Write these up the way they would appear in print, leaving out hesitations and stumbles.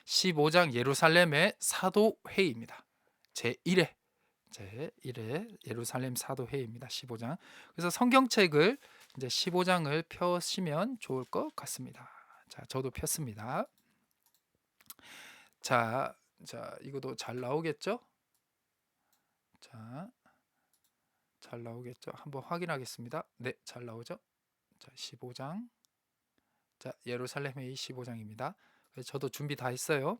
15장 예루살렘의 사도회의입니다. 제1회 제1회 예루살렘 사도회의입니다. 15장. 그래서 성경책을 이제 15장을 펴시면 좋을 것 같습니다. 자, 저도 폈습니다. 자, 이것도 잘 나오겠죠? 자, 잘 나오겠죠? 한번 확인하겠습니다. 네, 잘 나오죠? 자, 15장. 자, 예루살렘 회의 15장입니다. 저도 준비 다 했어요.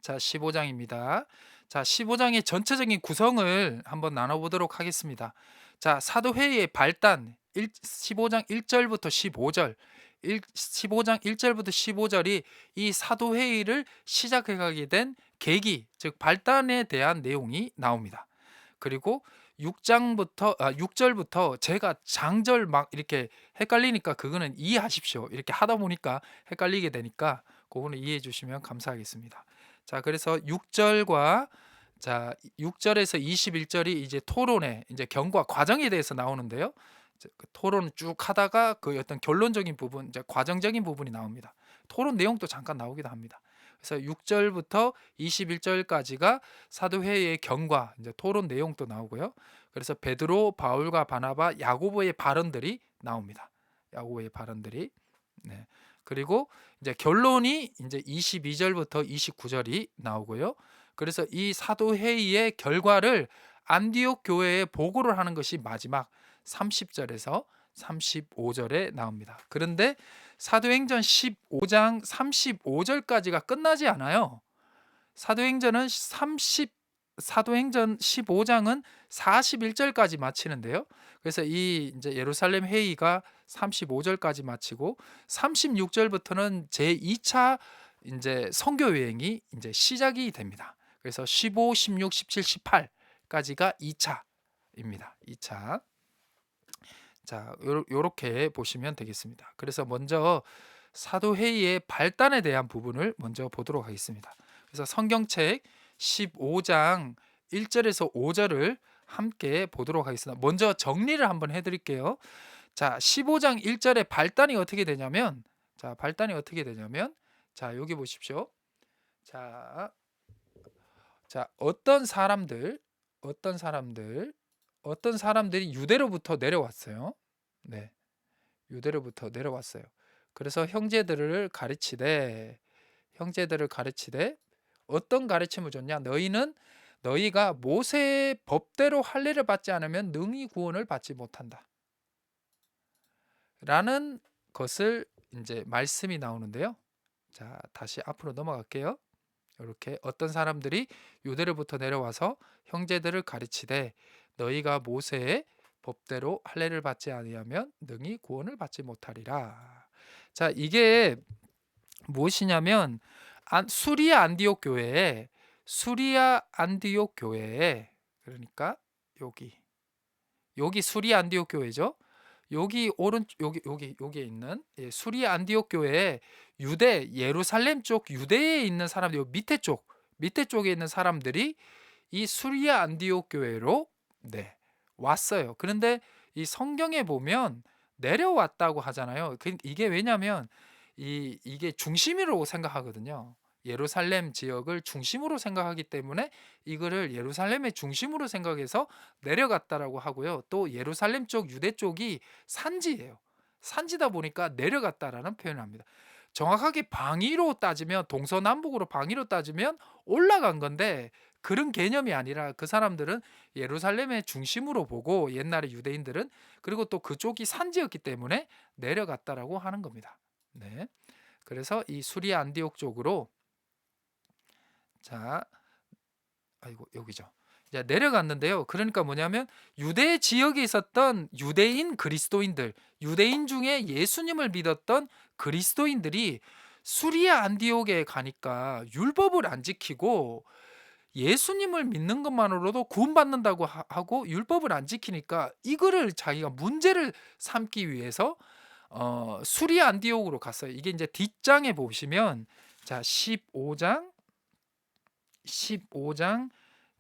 자, 15장입니다. 자, 15장의 전체적인 구성을 한번 나눠보도록 하겠습니다. 자, 사도회의의 발단 15장 1절부터 15절 15장 1절부터 15절이 이 사도회의를 시작하게 된 계기, 즉 발단에 대한 내용이 나옵니다. 그리고 6절부터 제가 장절 막 이렇게 헷갈리니까 그거는 이해하십시오. 이렇게 하다 보니까 헷갈리게 되니까 그거는 이해해 주시면 감사하겠습니다. 자, 그래서 6절과 6절에서 21절이 이제 토론의 이제 경과 과정에 대해서 나오는데요. 그 토론을 쭉 하다가 그 어떤 결론적인 부분, 이제 과정적인 부분이 나옵니다. 토론 내용도 잠깐 나오기도 합니다. 그래서 6절부터 21절까지가 사도회의의 경과, 이제 토론 내용도 나오고요. 그래서 베드로, 바울과 바나바, 야고보의 발언들이 나옵니다. 야고보의 발언들이. 네. 그리고 이제 결론이 이제 22절부터 29절이 나오고요. 그래서 이 사도회의의 결과를 안디옥 교회에 보고를 하는 것이 마지막 30절에서 35절에 나옵니다. 그런데 사도행전 15장 35절까지가 끝나지 않아요. 사도행전 15장은 41절까지 마치는데요. 그래서 이 이제 예루살렘 회의가 35절까지 마치고 36절부터는 제2차 이제 선교 여행이 이제 시작이 됩니다. 그래서 15, 16, 17, 18까지가 2차입니다. 2차. 자, 요렇게 보시면 되겠습니다. 그래서 먼저 사도회의의 발단에 대한 부분을 먼저 보도록 하겠습니다. 그래서 성경책 15장 1절에서 5절을 함께 보도록 하겠습니다. 먼저 정리를 한번 해드릴게요. 자, 15장 1절의 발단이 어떻게 되냐면, 자, 여기 보십시오. 자, 어떤 사람들이 유대로부터 내려왔어요. 네, 유대로부터 내려왔어요. 그래서 형제들을 가르치되 어떤 가르침을 줬냐? 너희가 모세의 법대로 할례를 받지 않으면 능히 구원을 받지 못한다. 라는 것을 이제 말씀이 나오는데요. 자, 다시 앞으로 넘어갈게요. 이렇게 어떤 사람들이 유대로부터 내려와서 형제들을 가르치되 너희가 모세의 법대로 할례를 받지 아니하면 능히 구원을 받지 못하리라. 자, 이게 무엇이냐면 수리아 안디옥 교회에 그러니까 여기 수리아 안디옥 교회죠. 여기에 있는 수리아 안디옥 교회에 예루살렘 쪽 유대에 있는 사람들, 밑에 쪽에 있는 사람들이 이 수리아 안디옥 교회로 왔어요. 그런데 이 성경에 보면 내려왔다고 하잖아요. 이게 왜냐면 이게 중심으로 생각하거든요. 예루살렘 지역을 중심으로 생각하기 때문에 이거를 예루살렘의 중심으로 생각해서 내려갔다라고 하고요. 또 예루살렘 쪽 유대 쪽이 산지예요. 산지다 보니까 내려갔다라는 표현을 합니다. 정확하게 방위로 따지면 동서남북으로 방위로 따지면 올라간 건데 그런 개념이 아니라 그 사람들은 예루살렘의 중심으로 보고 옛날에 유대인들은 그리고 또 그쪽이 산지였기 때문에 내려갔다라고 하는 겁니다. 네. 그래서 이 수리아 안디옥 쪽으로 여기죠. 이제 내려갔는데요. 그러니까 뭐냐면 유대 지역에 있었던 유대인 그리스도인들, 유대인 중에 예수님을 믿었던 그리스도인들이 수리아 안디옥에 가니까 율법을 안 지키고 예수님을 믿는 것만으로도 구원받는다고 하고 율법을 안 지키니까 이거를 자기가 문제를 삼기 위해서 수리아 안디옥으로 갔어요. 이게 이제 뒷장에 보시면 자 15장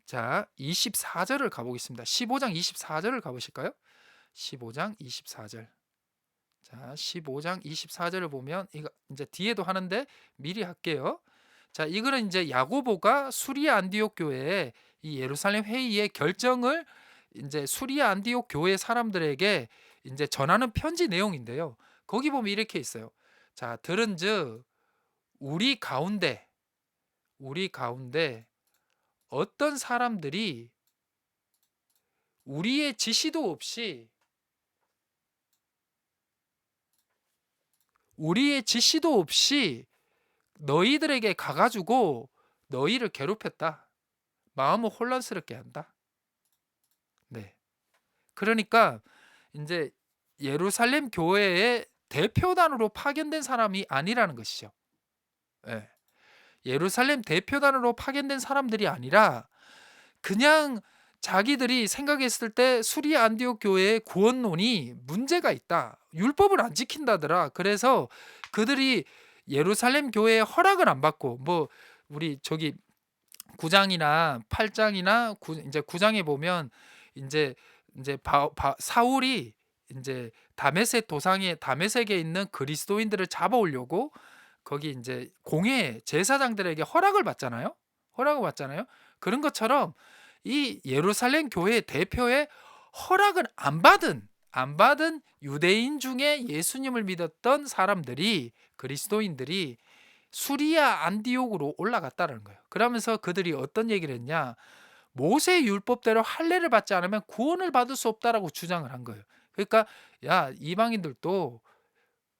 자 24절을 가보겠습니다. 15장 24절을 가보실까요? 15장 24절. 자 15장 24절을 보면 이거 이제 뒤에도 하는데 미리 할게요. 자, 이거는 이제 야고보가 수리아 안디옥 교회에 이 예루살렘 회의의 결정을 이제 수리아 안디옥 교회 사람들에게 이제 전하는 편지 내용인데요. 거기 보면 이렇게 있어요. 자, 들은즉 우리 가운데 어떤 사람들이 우리의 지시도 없이 너희들에게 가가지고 너희를 괴롭혔다. 마음을 혼란스럽게 한다. 네. 그러니까 이제 예루살렘 교회의 대표단으로 파견된 사람이 아니라는 것이죠. 예. 예루살렘 대표단으로 파견된 사람들이 아니라 그냥 자기들이 생각했을 때 수리아 안디옥 교회의 구원론이 문제가 있다. 율법을 안 지킨다더라. 그래서 그들이 예루살렘 교회의 허락을 안 받고 뭐 우리 저기 9장이나 8장이나 이제 9장에 보면 이제 사울이 이제 다메섹에 있는 그리스도인들을 잡아오려고 거기 이제 공회 제사장들에게 허락을 받잖아요. 그런 것처럼 이 예루살렘 교회 대표의 허락을 안 받은 유대인 중에 예수님을 믿었던 사람들이 그리스도인들이 수리아 안디옥으로 올라갔다는 거예요. 그러면서 그들이 어떤 얘기를 했냐? 모세 율법대로 할례를 받지 않으면 구원을 받을 수 없다라고 주장을 한 거예요. 그러니까 야, 이방인들도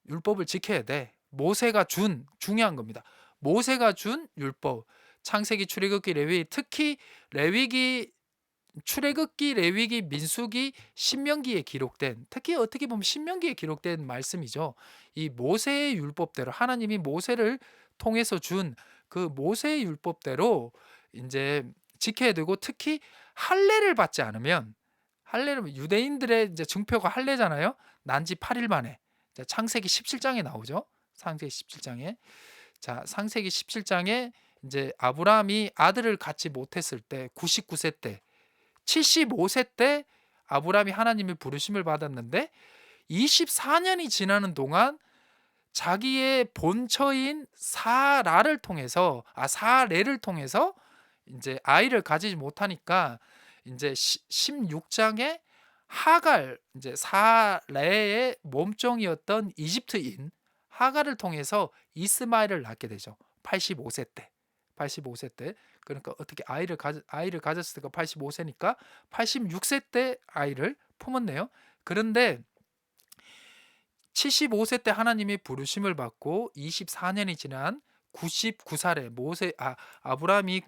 율법을 지켜야 돼. 모세가 준 중요한 겁니다. 모세가 준 율법. 창세기, 출애굽기, 레위기, 특히 레위기, 출애굽기, 레위기, 민수기, 신명기에 기록된, 특히 어떻게 보면 신명기에 기록된 말씀이죠. 이 모세의 율법대로 하나님이 모세를 통해서 준 그 모세의 율법대로 이제 지켜야 되고, 특히 할례를 받지 않으면, 할례를 유대인들의 이제 증표가 할례잖아요. 난지 8일 만에. 창세기 17장에 나오죠. 창세기 17장에. 자, 창세기 17장에 이제 아브라함이 아들을 갖지 못했을 때 99세 때 75세 때 아브라함이 하나님의 부르심을 받았는데 24년이 지나는 동안 자기의 본처인 사레를 통해서 이제 아이를 가지지 못하니까 이제 16장에 하갈, 이제 사레의 몸종이었던 이집트인 하갈을 통해서 이스마엘을 낳게 되죠. 85세 때. 85세 때. 그러니까 어떻게 아이를 가졌을 때가 85세니까 86세 때 아이를 품었네요. 그런데 75세 때 하나님의 부르심을 받고 24년이 지난 99살에 아브라함이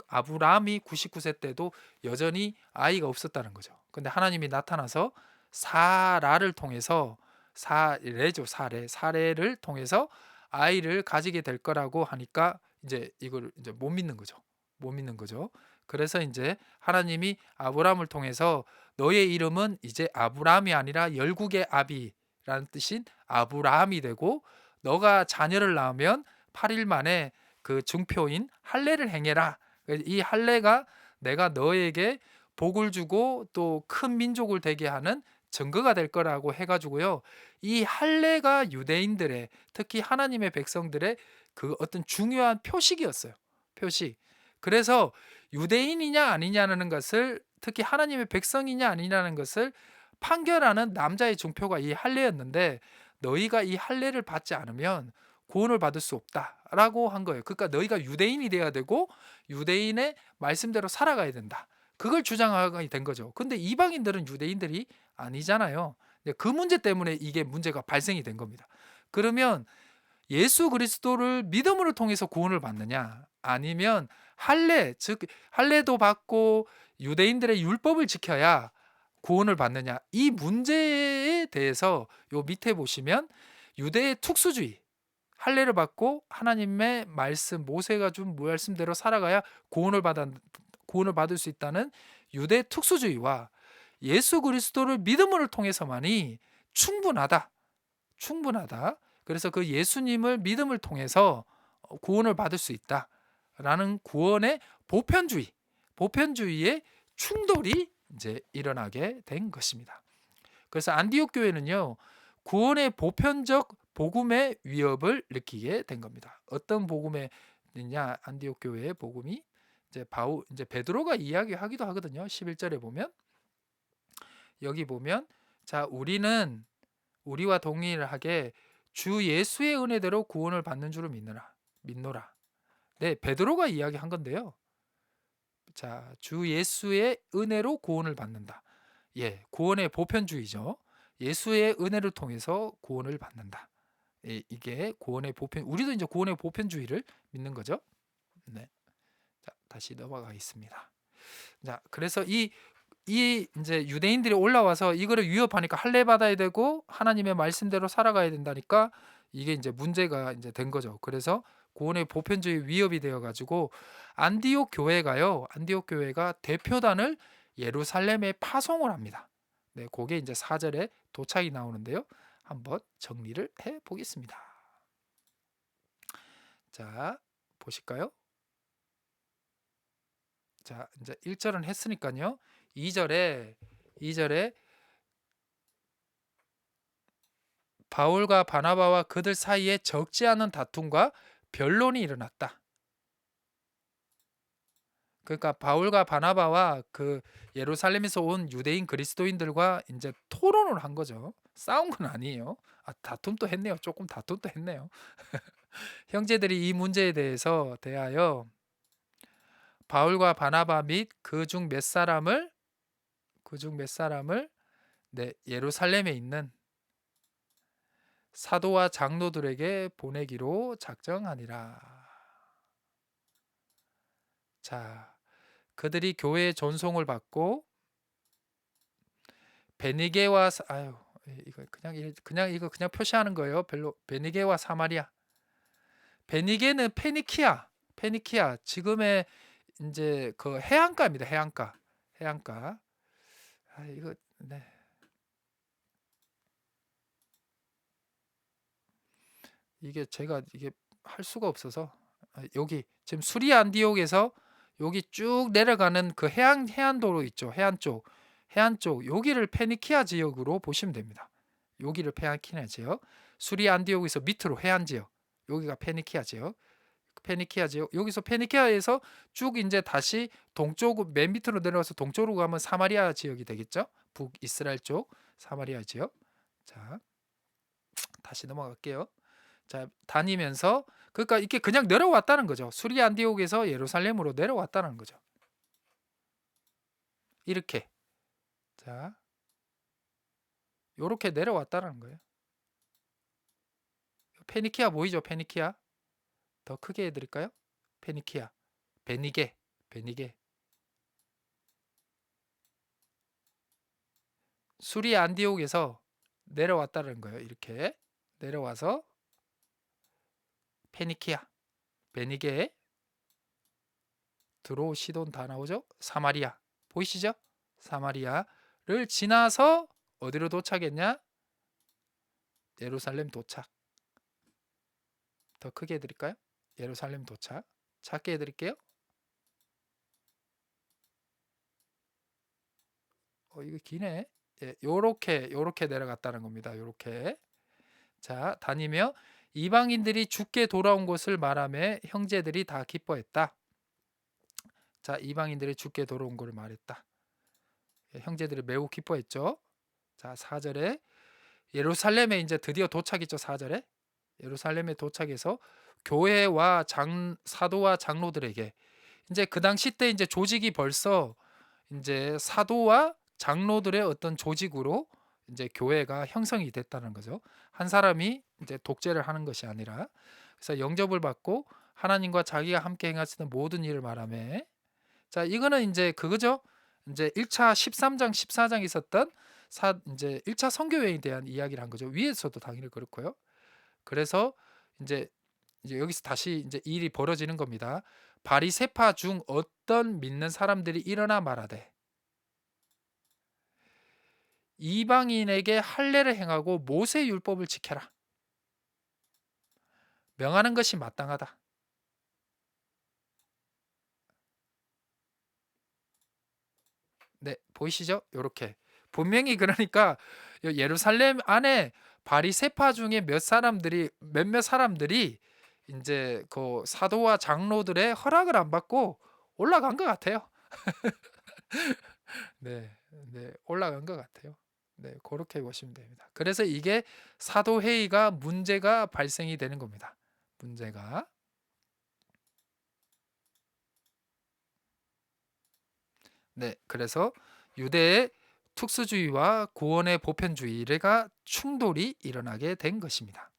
99세 때도 여전히 아이가 없었다는 거죠. 근데 하나님이 나타나서 사라를 통해서 사레를 통해서 아이를 가지게 될 거라고 하니까 이제 이걸 이제 못 믿는 거죠. 그래서 이제 하나님이 아브라함을 통해서 너의 이름은 이제 아브라함이 아니라 열국의 아비라는 뜻인 아브라함이 되고, 너가 자녀를 낳으면 8일 만에 그 증표인 할례를 행해라. 이 할례가 내가 너에게 복을 주고 또 큰 민족을 되게 하는 증거가 될 거라고 해가지고요. 이 할례가 유대인들의, 특히 하나님의 백성들의 그 어떤 중요한 표식이었어요. 표식. 그래서 유대인이냐 아니냐는 것을, 특히 하나님의 백성이냐 아니냐는 것을 판결하는 남자의 증표가 이 할례였는데, 너희가 이 할례를 받지 않으면 구원을 받을 수 없다라고 한 거예요. 그러니까 너희가 유대인이 돼야 되고 유대인의 말씀대로 살아가야 된다. 그걸 주장하게 된 거죠. 근데 이방인들은 유대인들이 아니잖아요. 그 문제 때문에 이게 문제가 발생이 된 겁니다. 그러면 예수 그리스도를 믿음으로 통해서 구원을 받느냐, 아니면 할례, 즉 할례도 받고 유대인들의 율법을 지켜야 구원을 받느냐, 이 문제에 대해서 요 밑에 보시면 유대의 특수주의, 할례를 받고 하나님의 말씀, 모세가 준 말씀대로 살아가야 구원을 받을 수 있다는 유대 특수주의와 예수 그리스도를 믿음을 통해서만이 충분하다. 그래서 그 예수님을 믿음을 통해서 구원을 받을 수 있다라는 구원의 보편주의의 충돌이 이제 일어나게 된 것입니다. 그래서 안디옥 교회는요, 구원의 보편적 복음의 위협을 느끼게 된 겁니다. 어떤 복음의 있냐? 안디옥 교회의 복음이 이제 베드로가 이야기하기도 하거든요. 11절에 보면 여기 보면 자 우리는 우리와 동일하게 주 예수의 은혜대로 구원을 받는 줄을 믿노라. 네, 베드로가 이야기한 건데요. 자, 주 예수의 은혜로 구원을 받는다. 예, 구원의 보편주의죠. 예수의 은혜를 통해서 구원을 받는다. 예, 이게 구원의 보편. 우리도 이제 구원의 보편주의를 믿는 거죠. 네. 자, 다시 넘어가겠습니다. 자, 그래서 이 이제 유대인들이 올라와서 이거를 위협하니까 할례 받아야 되고 하나님의 말씀대로 살아가야 된다니까 이게 이제 문제가 이제 된 거죠. 그래서 구원의 보편주의 위협이 되어 가지고 안디옥 교회가 대표단을 예루살렘에 파송을 합니다. 네, 그게 이제 4절에 도착이 나오는데요. 한번 정리를 해 보겠습니다. 자, 보실까요? 자, 이제 1절은 했으니까요. 2절에 바울과 바나바와 그들 사이에 적지 않은 다툼과 변론이 일어났다. 그러니까 바울과 바나바와 그 예루살렘에서 온 유대인 그리스도인들과 이제 토론을 한 거죠. 싸운 건 아니에요. 다툼도 했네요. 조금 다툼도 했네요. 형제들이 이 문제에 대하여 바울과 바나바 및 그 중 몇 사람을 네, 예루살렘에 있는 사도와 장로들에게 보내기로 작정하니라. 자, 그들이 교회의 전송을 받고 베니게와 이거 그냥 표시하는 거예요. 별로 베니게와 사마리아. 베니게는 페니키아 지금의 이제 그 해안가입니다. 해안가. 이거 네. 이게 제가 이게 할 수가 없어서 여기 지금 수리 안디옥에서 여기 쭉 내려가는 그 해안도로 있죠. 해안 쪽 여기를 페니키아 지역으로 보시면 됩니다. 여기를 페니키아 지역, 수리 안디옥에서 밑으로 해안 지역, 여기가 페니키아 지역. 여기서 페니키아에서 쭉 이제 다시 동쪽 맨 밑으로 내려와서 동쪽으로 가면 사마리아 지역이 되겠죠. 북이스라엘 쪽 사마리아 지역. 자, 다시 넘어갈게요. 자, 다니면서 그러니까 이게 그냥 내려왔다는 거죠. 수리 안디옥에서 예루살렘으로 내려왔다는 거죠. 이렇게. 자, 요렇게 내려왔다는 거예요. 페니키아 보이죠? 페니키아. 더 크게 해드릴까요? 페니키아. 베니게. 수리 안디옥에서 내려왔다는 거예요. 이렇게 내려와서 페니키아, 베니게, 드로, 시돈 다 나오죠? 사마리아. 보이시죠? 사마리아를 지나서 어디로 도착했냐? 예루살렘 도착. 더 크게 해드릴까요? 예루살렘 도착. 작게 해드릴게요. 이거 기네. 예, 요렇게 내려갔다는 겁니다. 요렇게. 자, 다니며 이방인들이 죽게 돌아온 것을 말하며 형제들이 다 기뻐했다. 자, 이방인들이 죽게 돌아온 것을 말했다. 예, 형제들이 매우 기뻐했죠. 자, 4절에 예루살렘에 이제 드디어 도착했죠. 4절에 예루살렘에 도착해서 교회와 사도와 장로들에게 이제 그 당시 때 이제 조직이 벌써 이제 사도와 장로들의 어떤 조직으로 이제 교회가 형성이 됐다는 거죠. 한 사람이 이제 독재를 하는 것이 아니라 그래서 영접을 받고 하나님과 자기가 함께 행하시는 모든 일을 말하며 자, 이거는 이제 그거죠. 이제 1차 13장 14장 있었던 이제 1차 선교 여행에 대한 이야기를 한 거죠. 위에서도 당연히 그렇고요. 그래서 이제 여기서 다시 이제 일이 벌어지는 겁니다. 바리새파 중 어떤 믿는 사람들이 일어나 말하되 이방인에게 할례를 행하고 모세 율법을 지켜라. 명하는 것이 마땅하다. 네, 보이시죠? 요렇게. 분명히 그러니까 예루살렘 안에 바리새파 중에 몇몇 사람들이 인제 그 사도와 장로들의 허락을 안 받고 올라간 것 같아요. 네. 네. 올라간 것 같아요. 네. 고렇게 보시면 됩니다. 그래서 이게 사도회의가 문제가 발생이 되는 겁니다. 문제가. 네. 그래서 유대의 특수주의와 구원의 보편주의가 충돌이 일어나게 된 것입니다.